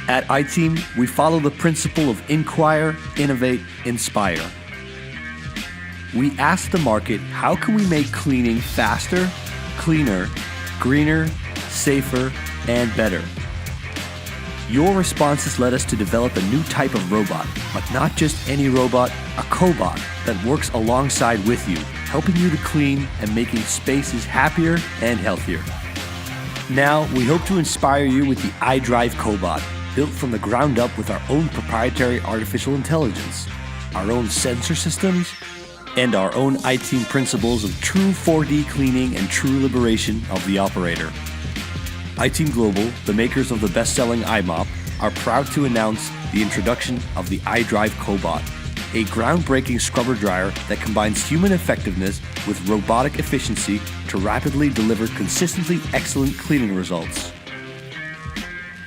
At iTeam, we follow the principle of inquire, innovate, inspire. We ask the market, how can we make cleaning faster, cleaner, greener, safer, and better? Your responses led us to develop a new type of robot, but not just any robot, a cobot that works alongside with you, helping you to clean and making spaces happier and healthier. Now, we hope to inspire you with the iDrive Cobot, built from the ground up with our own proprietary artificial intelligence, our own sensor systems, and our own iTeam principles of true 4D cleaning and true liberation of the operator. iTeam Global, the makers of the best-selling iMop, are proud to announce the introduction of the iDrive Cobot, a groundbreaking scrubber dryer that combines human effectiveness with robotic efficiency to rapidly deliver consistently excellent cleaning results.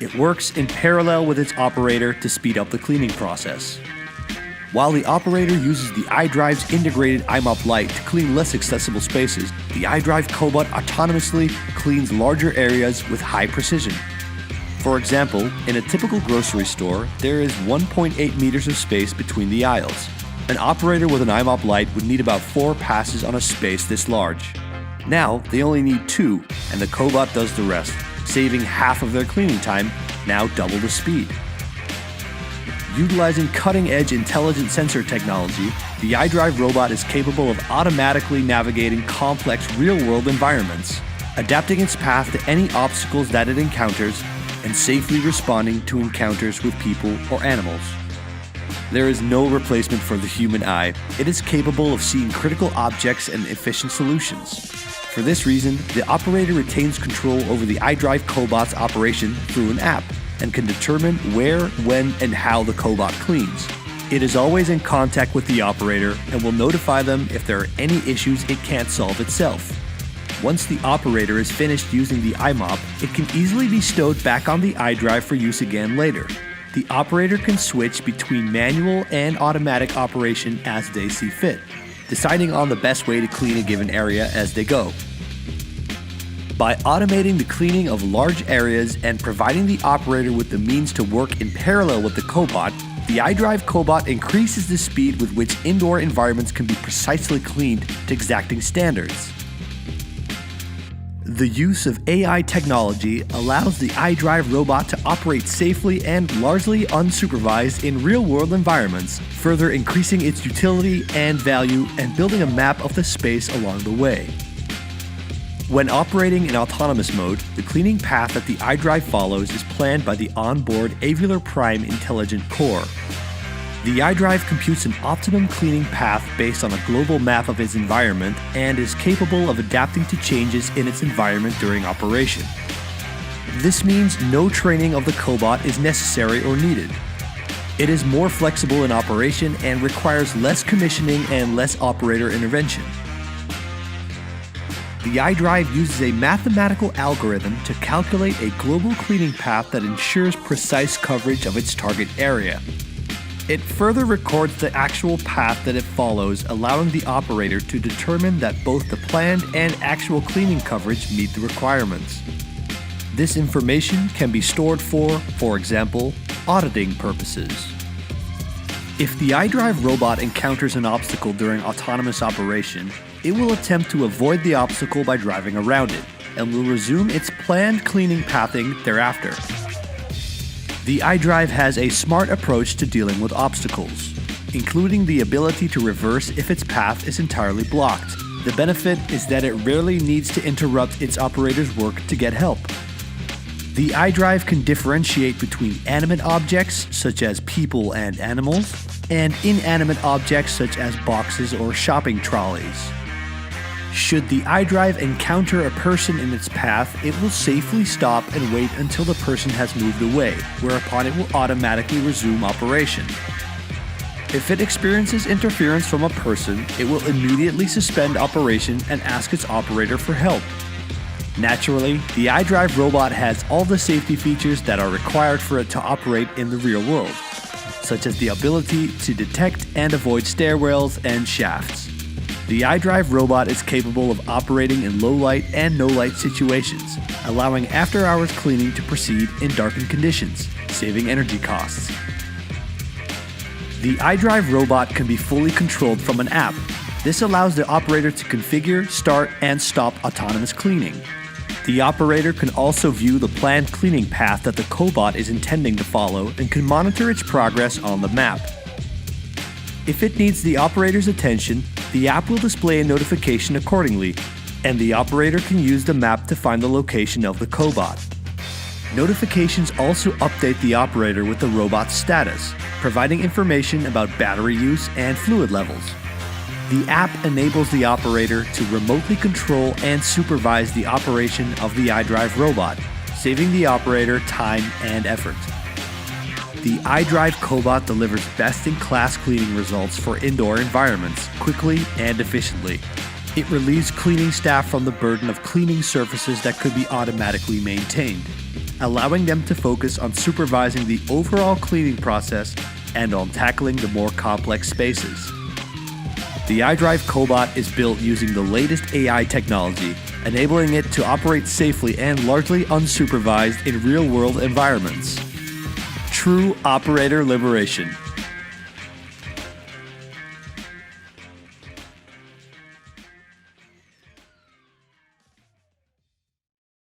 It works in parallel with its operator to speed up the cleaning process. While the operator uses the iDrive's integrated iMop Lite to clean less accessible spaces, the iDrive Cobot autonomously cleans larger areas with high precision. For example, in a typical grocery store, there is 1.8 meters of space between the aisles. An operator with an iMop Lite would need about 4 passes on a space this large. Now, they only need 2, and the Cobot does the rest, saving half of their cleaning time, now double the speed. Utilizing cutting-edge intelligent sensor technology, the iDrive robot is capable of automatically navigating complex real-world environments, adapting its path to any obstacles that it encounters, and safely responding to encounters with people or animals. There is no replacement for the human eye. It is capable of seeing critical objects and efficient solutions. For this reason, the operator retains control over the iDrive Cobot's operation through an app and can determine where, when, and how the Cobot cleans. It is always in contact with the operator and will notify them if there are any issues it can't solve itself. Once the operator is finished using the iMop, it can easily be stowed back on the iDrive for use again later. The operator can switch between manual and automatic operation as they see fit, deciding on the best way to clean a given area as they go. By automating the cleaning of large areas and providing the operator with the means to work in parallel with the Cobot, the iDrive Cobot increases the speed with which indoor environments can be precisely cleaned to exacting standards. The use of AI technology allows the iDrive robot to operate safely and largely unsupervised in real-world environments, further increasing its utility and value and building a map of the space along the way. When operating in autonomous mode, the cleaning path that the iDrive follows is planned by the onboard Avular Prime Intelligent Core. The iDrive computes an optimum cleaning path based on a global map of its environment and is capable of adapting to changes in its environment during operation. This means no training of the Cobot is necessary or needed. It is more flexible in operation and requires less commissioning and less operator intervention. The iDrive uses a mathematical algorithm to calculate a global cleaning path that ensures precise coverage of its target area. It further records the actual path that it follows, allowing the operator to determine that both the planned and actual cleaning coverage meet the requirements. This information can be stored for example, auditing purposes. If the iDrive robot encounters an obstacle during autonomous operation, it will attempt to avoid the obstacle by driving around it, and will resume its planned cleaning pathing thereafter. The iDrive has a smart approach to dealing with obstacles, including the ability to reverse if its path is entirely blocked. The benefit is that it rarely needs to interrupt its operator's work to get help. The iDrive can differentiate between animate objects, such as people and animals, and inanimate objects such as boxes or shopping trolleys. Should the iDrive encounter a person in its path, it will safely stop and wait until the person has moved away, whereupon it will automatically resume operation. If it experiences interference from a person, it will immediately suspend operation and ask its operator for help. Naturally, the iDrive robot has all the safety features that are required for it to operate in the real world, such as the ability to detect and avoid stairwells and shafts. The iDrive robot is capable of operating in low light and no light situations, allowing after-hours cleaning to proceed in darkened conditions, saving energy costs. The iDrive robot can be fully controlled from an app. This allows the operator to configure, start, and stop autonomous cleaning. The operator can also view the planned cleaning path that the cobot is intending to follow and can monitor its progress on the map. If it needs the operator's attention, the app will display a notification accordingly, and the operator can use the map to find the location of the cobot. Notifications also update the operator with the robot's status, providing information about battery use and fluid levels. The app enables the operator to remotely control and supervise the operation of the iDrive robot, saving the operator time and effort. The iDrive cobot delivers best-in-class cleaning results for indoor environments quickly and efficiently. It relieves cleaning staff from the burden of cleaning surfaces that could be automatically maintained, allowing them to focus on supervising the overall cleaning process and on tackling the more complex spaces. The iDrive cobot is built using the latest AI technology, enabling it to operate safely and largely unsupervised in real-world environments. True operator liberation.